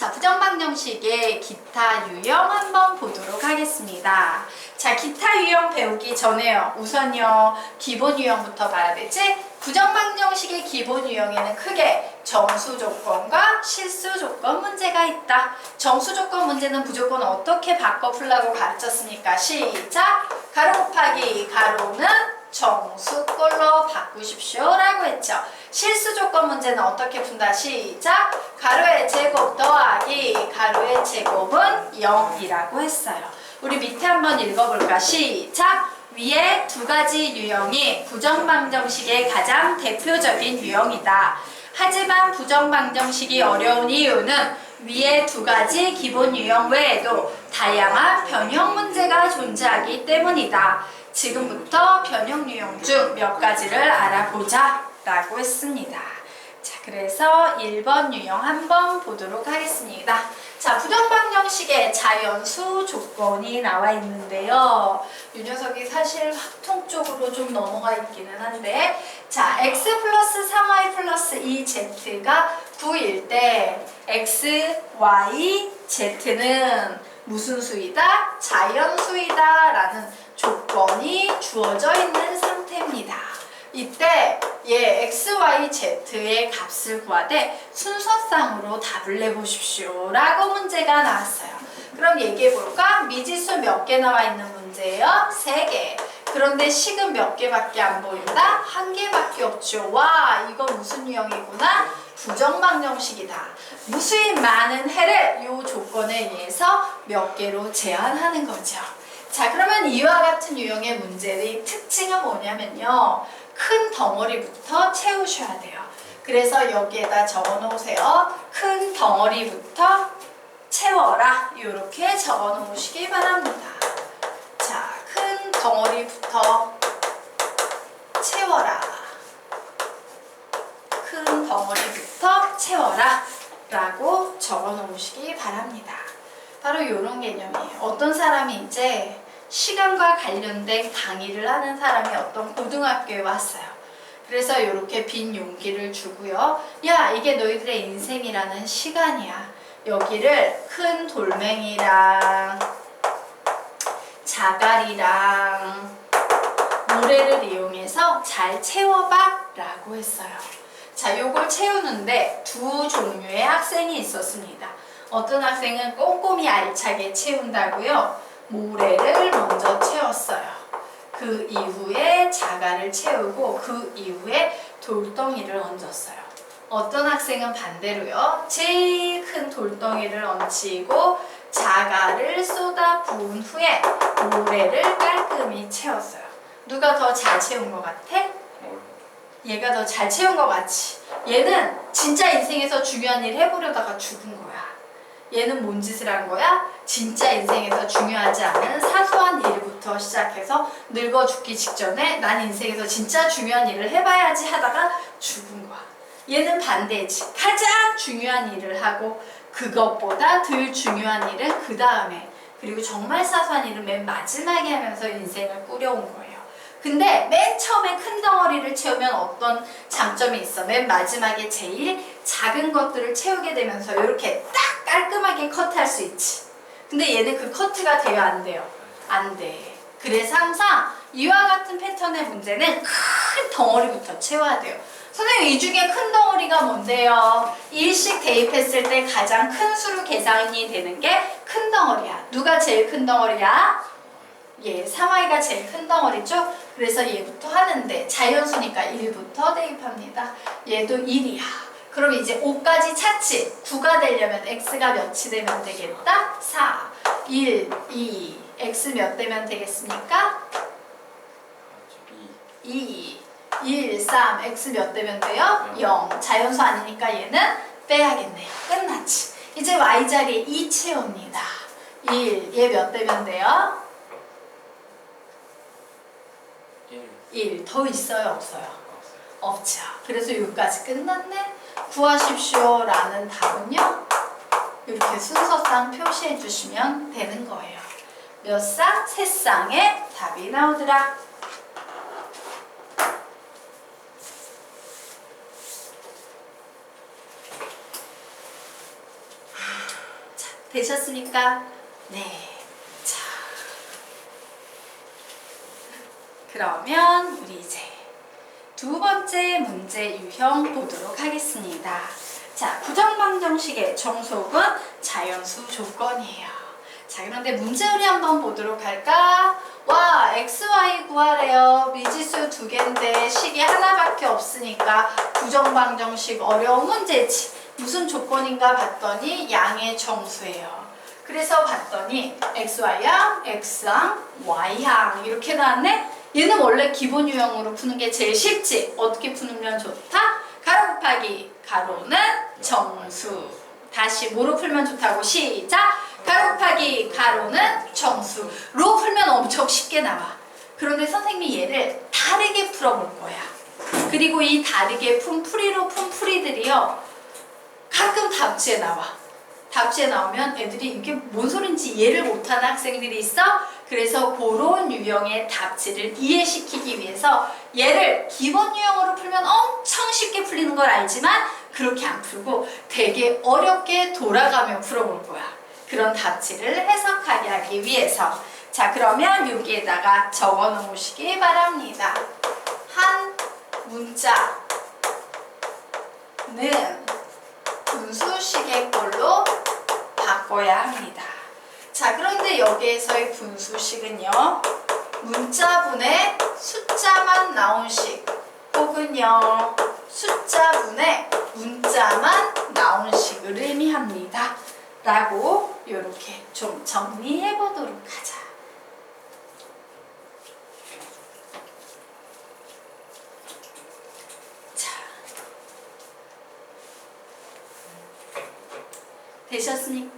자, 부정방정식의 기타 유형 한번 보도록 하겠습니다. 자, 기타 유형 배우기 전에요. 우선요, 기본 유형부터 봐야 되지? 부정방정식의 기본 유형에는 크게 정수 조건과 실수 조건 문제가 있다. 정수 조건 문제는 무조건 어떻게 바꿔 풀라고 가르쳤습니까? 시작! 가로 곱하기 가로는 정수꼴로 바꾸십시오 라고 했죠. 실수 조건 문제는 어떻게 푼다? 시작! 가로의 제곱 더하기 가로의 제곱은 0이라고 했어요. 우리 밑에 한번 읽어볼까? 시작! 위에 두 가지 유형이 부정방정식의 가장 대표적인 유형이다. 하지만 부정방정식이 어려운 이유는 위에 두 가지 기본 유형 외에도 다양한 변형 문제가 존재하기 때문이다. 지금부터 변형 유형 중 몇 가지를 알아보자 라고 했습니다. 자, 그래서 1번 유형 한번 보도록 하겠습니다. 자, 부정방정식의 자연수 조건이 나와 있는데요. 이 녀석이 사실 확통 쪽으로 좀 넘어가 있기는 한데, 자, x 플러스 3y 플러스 2z가 9일 때 x, y, z는 무슨 수이다? 자연수이다 라는 조건이 주어져 있는 상태입니다. 이때 얘 x, y, z의 값을 구하되 순서상으로 답을 내보십시오 라고 문제가 나왔어요. 그럼 얘기해볼까? 미지수 몇 개 나와 있는 문제예요? 3개. 그런데 식은 몇 개밖에 안 보인다? 1개밖에 없죠. 와, 이거 무슨 유형이구나? 부정방정식이다. 무수히 많은 해를 이 조건에 의해서 몇 개로 제한하는 거죠. 자, 그러면 이와 같은 유형의 문제의 특징은 뭐냐면요. 큰 덩어리부터 채우셔야 돼요. 그래서 여기에다 적어 놓으세요. 큰 덩어리부터 채워라. 이렇게 적어 놓으시기 바랍니다. 자, 큰 덩어리부터 채워라. 큰 덩어리부터 채워라. 라고 적어 놓으시기 바랍니다. 바로 이런 개념이에요. 어떤 사람이 이제 시간과 관련된 강의를 하는 사람이 어떤 고등학교에 왔어요. 그래서 이렇게 빈 용기를 주고요. 야, 이게 너희들의 인생이라는 시간이야. 여기를 큰 돌멩이랑 자갈이랑 모래를 이용해서 잘 채워봐 라고 했어요. 자, 요걸 채우는데 두 종류의 학생이 있었습니다. 어떤 학생은 꼼꼼히 알차게 채운다고요. 모래를 먼저 채웠어요. 그 이후에 자갈을 채우고 그 이후에 돌덩이를 얹었어요. 어떤 학생은 반대로요. 제일 큰 돌덩이를 얹히고 자갈을 쏟아 부은 후에 모래를 깔끔히 채웠어요. 누가 더 잘 채운 것 같아? 얘가 더 잘 채운 것 같지? 얘는 진짜 인생에서 중요한 일 해보려다가 죽은 거야. 얘는 뭔 짓을 한 거야? 진짜 인생에서 중요하지 않은 사소한 일부터 시작해서 늙어 죽기 직전에 난 인생에서 진짜 중요한 일을 해봐야지 하다가 죽은 거야. 얘는 반대지. 가장 중요한 일을 하고 그것보다 덜 중요한 일은 그 다음에, 그리고 정말 사소한 일은 맨 마지막에 하면서 인생을 꾸려온 거예요. 근데 맨 처음에 큰 덩어리를 채우면 어떤 장점이 있어? 맨 마지막에 제일 작은 것들을 채우게 되면서 이렇게 딱 깔끔하게 커트할 수 있지. 근데 얘는 그 커트가 돼요? 안 돼요? 안 돼. 그래서 항상 이와 같은 패턴의 문제는 큰 덩어리부터 채워야 돼요. 선생님, 이 중에 큰 덩어리가 뭔데요? 일식 대입했을 때 가장 큰 수로 계산이 되는 게 큰 덩어리야. 누가 제일 큰 덩어리야? 예, 3y가 제일 큰 덩어리죠? 그래서 얘부터 하는데 자연수니까 1부터 대입합니다. 얘도 1이야. 그럼 이제 5까지 찾지? 9가 되려면 x가 몇이 되면 되겠다? 4, 1, 2, x 몇 되면 되겠습니까? 2, 1, 3, x 몇 되면 돼요? 0. 자연수 아니니까 얘는 빼야겠네요. 끝났지? 이제 y자리에 2 채웁니다. 1, 얘 몇 되면 돼요? 1. 더 있어요? 없어요? 없죠. 그래서 여기까지 끝났네. 구하십시오 라는 답은요, 이렇게 순서상 표시해 주시면 되는 거예요. 몇 쌍? 3쌍의 답이 나오더라. 되셨습니까? 네. 자, 그러면 우리 이제 두 번째 문제 유형 보도록 하겠습니다. 자, 부정방정식의 정속은 자연수 조건이에요. 자, 그런데 문제풀이 한번 보도록 할까? 와, XY 구하래요. 미지수 두 개인데 식이 하나밖에 없으니까 부정방정식 어려운 문제지. 무슨 조건인가 봤더니 양의 정수예요. 그래서 봤더니 XY항, X항, Y항 이렇게 나왔네? 얘는 원래 기본 유형으로 푸는 게 제일 쉽지. 어떻게 풀면 좋다? 가로 곱하기 가로는 정수. 다시 뭐로 풀면 좋다고? 시작! 가로 곱하기 가로는 정수로 풀면 엄청 쉽게 나와. 그런데 선생님이 얘를 다르게 풀어볼 거야. 그리고 이 다르게 푼 풀이로 푼 풀이들이요, 가끔 답지에 나와. 답지에 나오면 애들이 이게 뭔 소린지 이해를 못하는 학생들이 있어. 그래서 그런 유형의 답지를 이해시키기 위해서 얘를 기본 유형으로 풀면 엄청 쉽게 풀리는 걸 알지만 그렇게 안 풀고 되게 어렵게 돌아가며 풀어볼 거야. 그런 답지를 해석하게 하기 위해서. 자, 그러면 여기에다가 적어 놓으시기 바랍니다. 한 문자는 분수식의 꼴로 바꿔야 합니다. 자, 그런데 여기에서의 분수식은요, 문자분의 숫자만 나온 식 혹은요 숫자분의 문자만 나온 식을 의미합니다. 라고 이렇게 좀 정리해 보도록 하자. 자, 되셨습니까?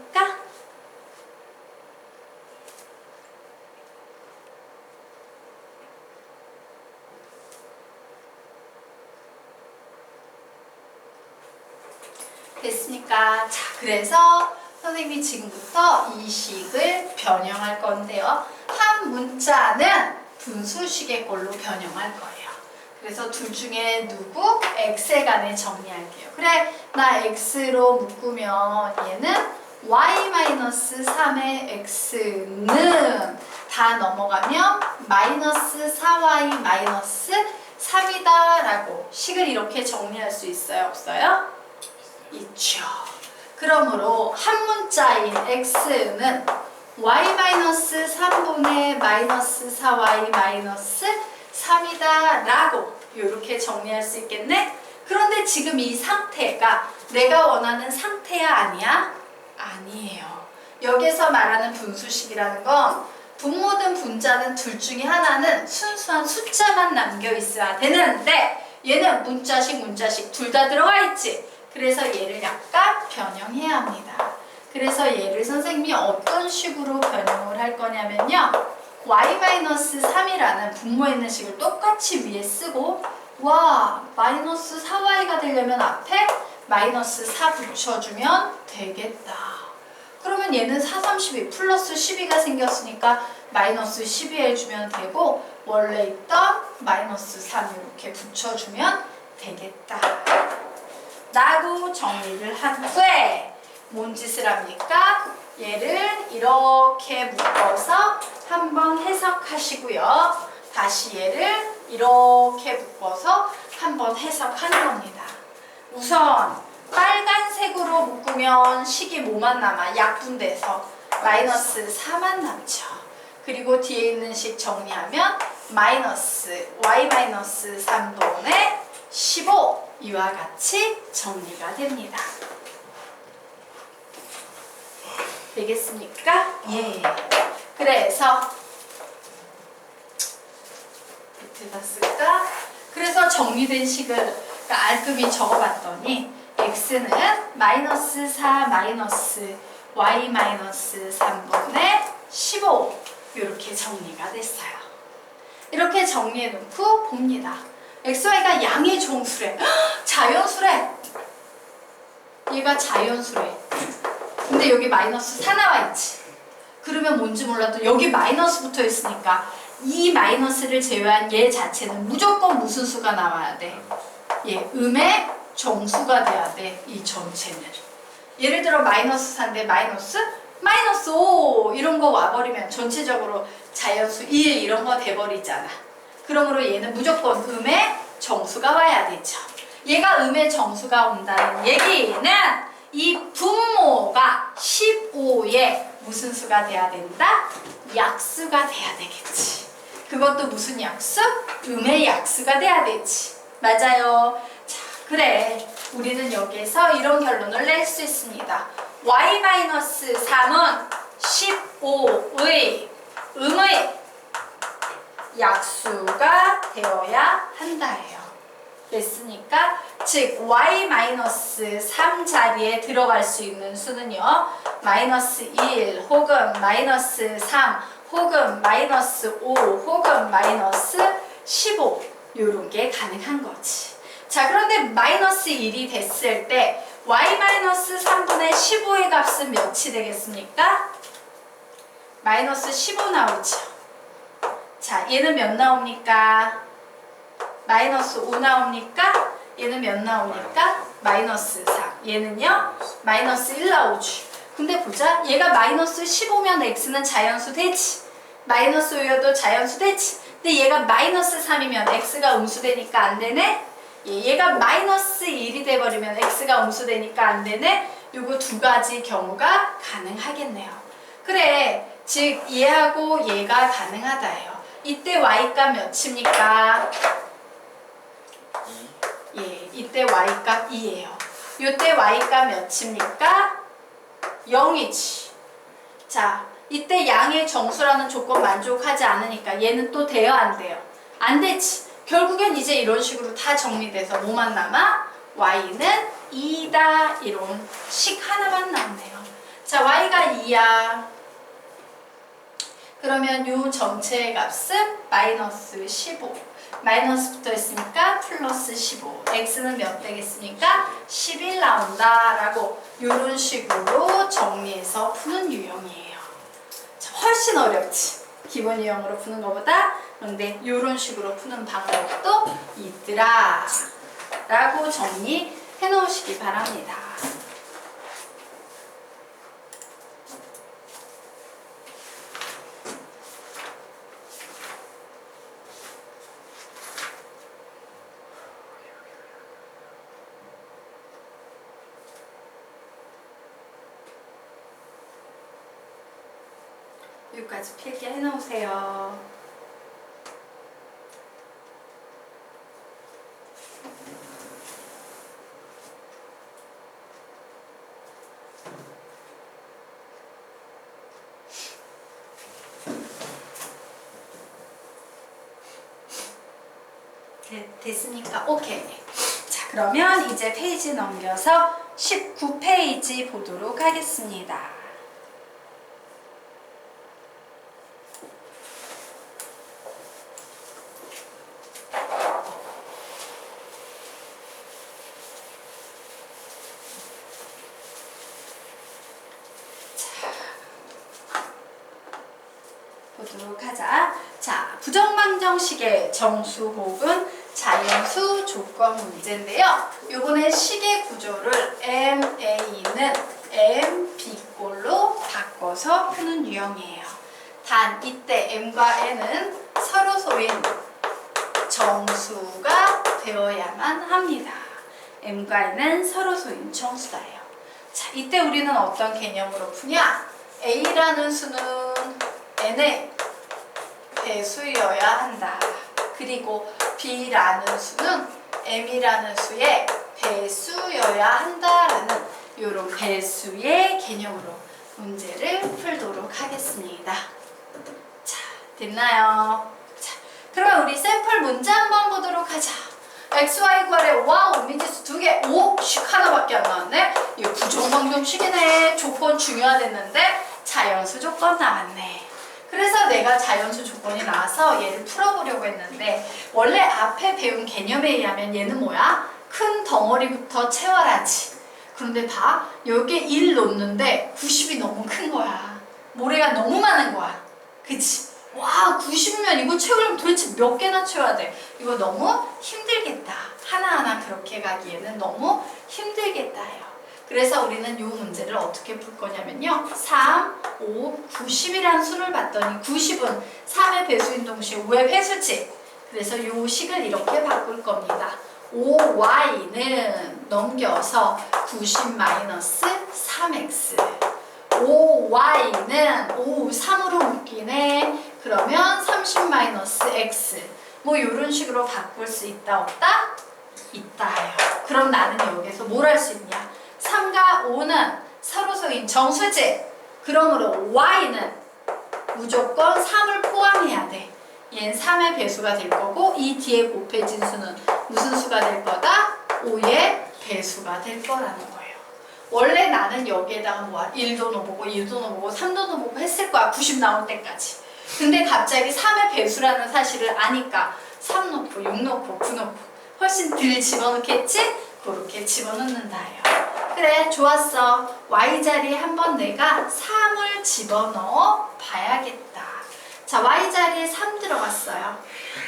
됐습니까? 자, 그래서 선생님이 지금부터 이 식을 변형할 건데요. 한 문자는 분수식의 꼴로 변형할 거예요. 그래서 둘 중에 누구? x에 관해 정리할게요. 그래, 나 x로 묶으면 얘는 y-3의 x는 다 넘어가면 마이너스 4y-3이다 라고 식을 이렇게 정리할 수 있어요? 없어요? 있죠. 그러므로 한 문자인 x는 y-3분의 마이너스 4y-3이다 라고 이렇게 정리할 수 있겠네? 그런데 지금 이 상태가 내가 원하는 상태야 아니야? 아니에요. 여기서 말하는 분수식이라는 건 분모든 분자는 둘 중에 하나는 순수한 숫자만 남겨 있어야 되는데 얘는 문자식 둘 다 들어가 있지. 그래서 얘를 약간 변형해야 합니다. 그래서 얘를 선생님이 어떤 식으로 변형을 할 거냐면요, y-3이라는 분모에 있는 식을 똑같이 위에 쓰고, 와, 마이너스 4y가 되려면 앞에 마이너스 4 붙여주면 되겠다. 그러면 얘는 4, 32 플러스 12가 생겼으니까 마이너스 12 해주면 되고, 원래 있던 마이너스 3 이렇게 붙여주면 되겠다 라고 정리를 한 후에 뭔 짓을 합니까? 얘를 이렇게 묶어서 한번 해석하시고요. 다시 얘를 이렇게 묶어서 한번 해석하는 겁니다. 우선 빨간색으로 묶으면 식이 뭐만 남아? 약분돼서 마이너스 4만 남죠. 그리고 뒤에 있는 식 정리하면 마이너스 y-3분의 15 이와 같이 정리가 됩니다. 되겠습니까? 예. 그래서 밑에다 쓸까? 그래서 정리된 식을 깔끔히 적어봤더니 x는 마이너스 4 마이너스 y-3분의 15 이렇게 정리가 됐어요. 이렇게 정리해 놓고 봅니다. xy가 양의 종수래. 자연수래. 얘가 자연수래. 근데 여기 마이너스 4 나와 있지. 그러면 뭔지 몰라도 여기 마이너스 붙어 있으니까 이 마이너스를 제외한 얘 자체는 무조건 무슨 수가 나와야 돼? 얘 음의 정수가 돼야 돼. 이 전체는. 예를 들어 마이너스 4인데 마이너스 마이너스 5 이런 거 와버리면 전체적으로 자연수 1 이런 거 돼버리잖아. 그러므로 얘는 무조건 음의 정수가 와야 되죠. 얘가 음의 정수가 온다는 얘기는 이 분모가 15에 무슨 수가 돼야 된다? 약수가 돼야 되겠지. 그것도 무슨 약수? 음의 약수가 돼야 되지. 맞아요. 자, 그래. 우리는 여기에서 이런 결론을 낼 수 있습니다. y-3은 15의 음의 약수가 되어야 한다예요. 됐으니까 즉 y-3 자리에 들어갈 수 있는 수는요. 마이너스 1 혹은 마이너스 3 혹은 마이너스 5 혹은 마이너스 15 요런 게 가능한 거지. 자, 그런데 마이너스 1이 됐을 때 y-3분의 15의 값은 몇이 되겠습니까? 마이너스 15 나오죠. 자, 얘는 몇 나옵니까? 마이너스 5 나옵니까? 얘는 몇 나옵니까? 마이너스 3. 얘는요? 마이너스 1 나오죠. 근데 보자. 얘가 마이너스 15면 x는 자연수 되지. 마이너스 5여도 자연수 되지. 근데 얘가 마이너스 3이면 x가 음수되니까 안 되네? 얘가 마이너스 1이 돼버리면 x가 음수되니까 안 되네? 요거 두 가지 경우가 가능하겠네요. 그래, 즉 얘하고 얘가 가능하다예요. 이때 y값 몇입니까? 예, 이때 y값 2예요. 요때 y값 몇입니까? 0이지. 자, 이때 양의 정수라는 조건 만족하지 않으니까 얘는 또 돼요, 안 돼요? 안 되지. 결국엔 이제 이런 식으로 다 정리돼서 뭐만 남아? y는 2다 이런 식 하나만 남네요. 자, y가 2야. 그러면 요 전체의 값은 마이너스 15. 마이너스 붙어 있으니까 플러스 15. x는 몇 되겠습니까? 11 나온다 라고 요런 식으로 정리해서 푸는 유형이에요. 자, 훨씬 어렵지. 기본 유형으로 푸는 것보다. 그런데 요런 식으로 푸는 방법도 있더라 라고 정리해 놓으시기 바랍니다. 여기까지 필기 해놓으세요. 됐으니까 오케이. 자, 그러면 이제 페이지 넘겨서 19페이지 보도록 하겠습니다. 보도록 하자. 자, 부정방정식의 정수 혹은 자연수 조건 문제인데요. 요번에 식의 구조를 MA는 MB꼴로 바꿔서 푸는 유형이에요. 단 이때 M과 N은 서로 소인 정수가 되어야만 합니다. M과 N은 서로 소인 정수다예요. 자, 이때 우리는 어떤 개념으로 푸냐? A라는 수는 N의 배수여야 한다. 그리고 B라는 수는 M이라는 수의 배수여야 한다라는 이런 배수의 개념으로 문제를 풀도록 하겠습니다. 자, 됐나요? 자, 그러면 우리 샘플 문제 한번 보도록 하자. XY 구할에 와우 미지수 2개. 오! 식 하나밖에 안 나왔네? 이거 부정방정식이네. 조건 중요하댔는데 자연수 조건 나왔네. 그래서 내가 자연수 조건이 나와서 얘를 풀어보려고 했는데 원래 앞에 배운 개념에 의하면 얘는 뭐야? 큰 덩어리부터 채워라지. 그런데 봐. 여기에 1 놓는데 90이 너무 큰 거야. 모래가 너무 많은 거야. 그치? 와, 90이면 이거 채우려면 도대체 몇 개나 채워야 돼? 이거 너무 힘들겠다. 하나하나 그렇게 가기에는 너무 힘들겠다 해요. 그래서 우리는 이 문제를 어떻게 풀 거냐면요. 3, 5, 90이라는 수를 봤더니 90은 3의 배수인 동시에 5의 배수지. 그래서 이 식을 이렇게 바꿀 겁니다. 5y는 넘겨서 90-3x. 5y는 5, 3으로 묶이네. 그러면 30-x. 뭐 이런 식으로 바꿀 수 있다 없다? 있다요. 그럼 나는 여기서 뭘 할 수 있냐? 3과 5는 서로서인 정수지. 그러므로 y는 무조건 3을 포함해야 돼. 얘는 3의 배수가 될 거고 이 뒤에 곱해진 수는 무슨 수가 될 거다? 5의 배수가 될 거라는 거예요. 원래 나는 여기에다가 뭐 1도 넣어보고 1도 넣어보고 3도 넣어보고 했을 거야. 90 나올 때까지. 근데 갑자기 3의 배수라는 사실을 아니까 3 넣고 6 넣고 9 넣고 훨씬 덜 집어넣겠지? 그렇게 집어넣는다요. 그래, 좋았어. y자리에 한번 내가 3을 집어넣어 봐야겠다. 자, y자리에 3 들어갔어요.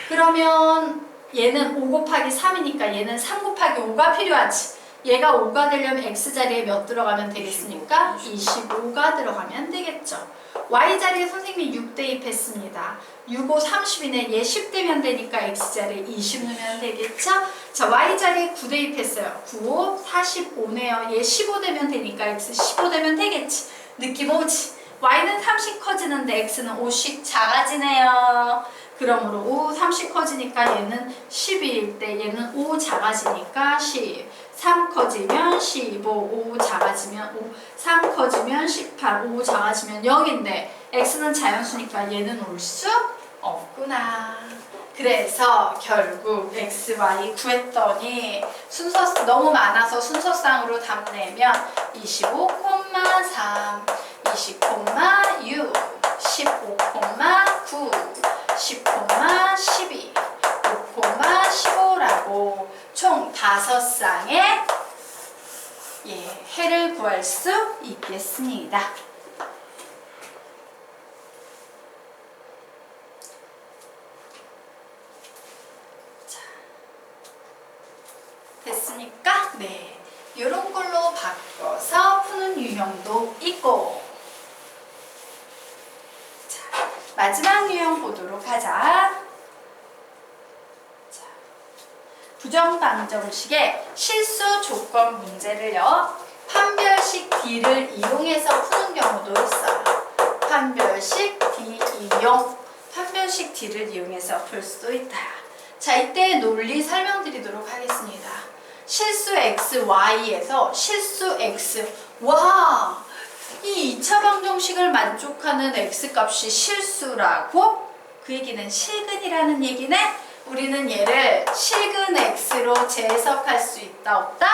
그러면 얘는 5 곱하기 3이니까 얘는 3 곱하기 5가 필요하지. 얘가 5가 되려면 x자리에 몇 들어가면 되겠습니까? 25가 들어가면 되겠죠. y자리에 선생님이 6 대입했습니다. 6, 5, 30이네. 얘 10 되면 되니까 x자리에 20 넣으면 되겠죠? 자, y자리에 9 대입했어요. 9, 5, 45네요. 얘 15 되면 되니까 x 15 되면 되겠지. 느낌 오지? y는 30 커지는데 x는 5씩 작아지네요. 그러므로 5, 30 커지니까 얘는 12일 때 얘는 5 작아지니까 10. 3 커지면 15, 5 작아지면 5, 3 커지면 18, 5 작아지면 0인데 x는 자연수니까 얘는 올 수 없구나. 그래서 결국 x, y 구했더니 순서 너무 많아서 순서상으로 답 내면 25,3, 20,6, 15,9, 10,12, 5,15라고 총 5쌍의 해를 구할 수 있겠습니다. 자, 됐습니까? 네. 이런 걸로 바꿔서 푸는 유형도 있고. 자, 마지막 유형 보도록 하자. 부정방정식의 실수 조건 문제를요. 판별식 D를 이용해서 푸는 경우도 있어요. 판별식 D 이용. 판별식 D를 이용해서 풀 수도 있다. 자, 이때 논리 설명드리도록 하겠습니다. 실수 x, y에서 실수 x. 와! 이 2차 방정식을 만족하는 x값이 실수라고? 그 얘기는 실근이라는 얘기네? 우리는 얘를 실근 x로 재해석할 수 있다 없다?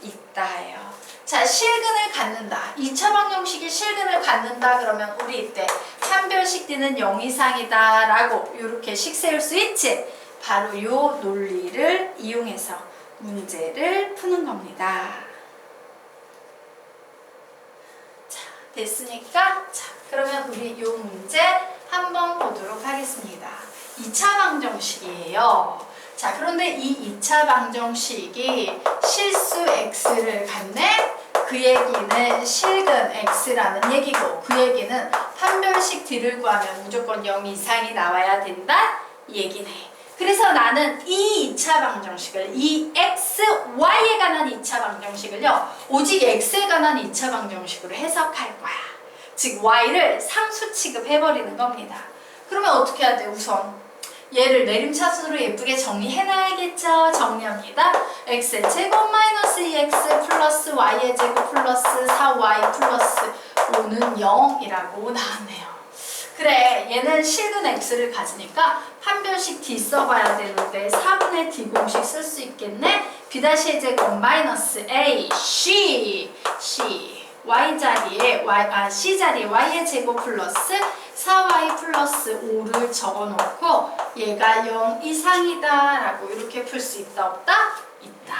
있다예요. 자, 실근을 갖는다. 2차 방정식이 실근을 갖는다 그러면 우리 이때 판별식 D는 0 이상이다 라고 이렇게 식 세울 수 있지? 바로 이 논리를 이용해서 문제를 푸는 겁니다. 자, 됐으니까 자, 그러면 우리 이 문제 한번 보도록 하겠습니다. 2차 방정식이에요. 자, 그런데 이 2차 방정식이 실수 x를 갖네? 그 얘기는 실근 x라는 얘기고 그 얘기는 판별식 D를 구하면 무조건 0 이상이 나와야 된다? 이 얘기네. 그래서 나는 이 2차 방정식을 이 x, y에 관한 2차 방정식을요. 오직 x에 관한 2차 방정식으로 해석할 거야. 즉 y를 상수 취급해버리는 겁니다. 그러면 어떻게 해야 돼? 우선 얘를 내림차순으로 예쁘게 정리해놔야겠죠? 정리합니다. x의 제곱 마이너스 2x 플러스 y의 제곱 플러스 4y 플러스 5는 0이라고 나왔네요. 그래, 얘는 실근 x를 가지니까 판별식 D 써봐야 되는데 4분의 D 공식 쓸 수 있겠네? b-의 제곱 마이너스 a c y자리에 c자리에 y의 제곱 플러스 4y 플러스 5를 적어놓고 얘가 0 이상이다 라고 이렇게 풀 수 있다 없다? 있다.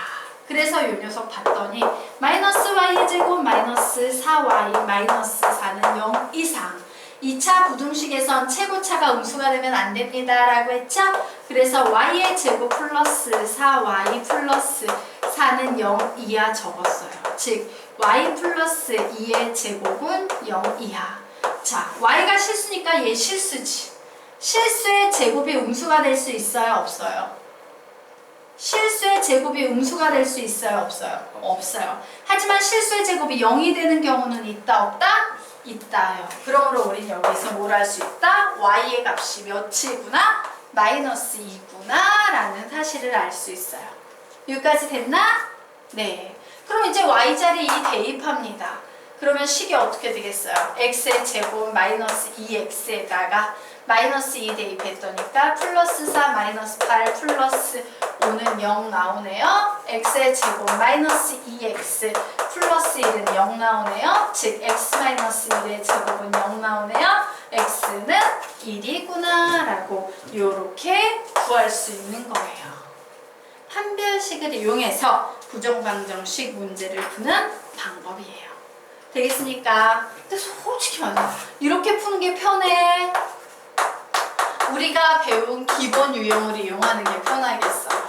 그래서 이 녀석 봤더니 마이너스 y의 제곱 마이너스 4y 마이너스 4는 0 이상. 2차 부등식에선 최고차가 음수가 되면 안 됩니다 라고 했죠? 그래서 y의 제곱 플러스 4y 플러스 4는 0 이하 적었어요. 즉 y 플러스 2의 제곱은 0 이하. 자, y가 실수니까 얘 실수지. 실수의 제곱이 음수가 될 수 있어요? 없어요? 실수의 제곱이 음수가 될 수 있어요? 없어요? 없어요. 하지만 실수의 제곱이 0이 되는 경우는 있다? 없다? 있다요. 그러므로 우린 여기서 뭘 할 수 있다? y의 값이 몇이구나? 마이너스 2구나 라는 사실을 알 수 있어요. 여기까지 됐나? 네. 그럼 이제 y자리 2 대입합니다. 그러면 식이 어떻게 되겠어요? x의 제곱 마이너스 2x에다가 마이너스 2 대입했더니까 플러스 4 마이너스 8 플러스 5는 0 나오네요. x의 제곱 마이너스 2x 플러스 1은 0 나오네요. 즉 x 마이너스 1의 제곱은 0 나오네요. x는 1이구나 라고 이렇게 구할 수 있는 거예요. 판별식을 이용해서 부정방정식 문제를 푸는 방법이에요. 되겠습니까? 근데 솔직히 말해 이렇게 푸는 게 편해? 우리가 배운 기본 유형을 이용하는 게 편하겠어요.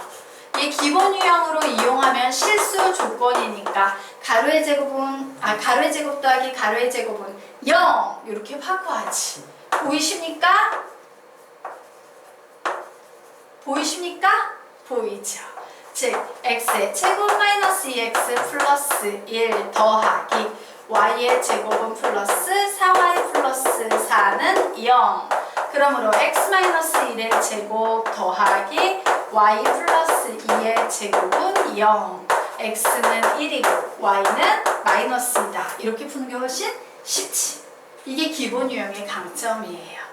이 기본 유형으로 이용하면 실수 조건이니까 가로의 제곱 더하기 가로의 제곱은 0 이렇게 확보하지. 보이십니까? 보이십니까? 보이죠. 즉 x의 제곱 마이너스 2x 플러스 1 더하기 y의 제곱은 플러스 4y 플러스 4는 0. 그러므로 x 마이너스 1의 제곱 더하기 y 플러스 2의 제곱은 0. x는 1이고 y는 마이너스이다. 이렇게 푸는 게 훨씬 쉽지. 이게 기본 유형의 강점이에요.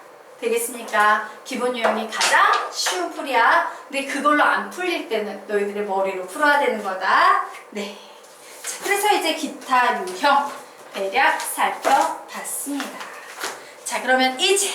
되겠습니까? 기본 유형이 가장 쉬운 풀이야. 근데 그걸로 안 풀릴 때는 너희들의 머리로 풀어야 되는 거다. 네. 자, 그래서 이제 기타 유형 대략 살펴봤습니다. 자, 그러면 이제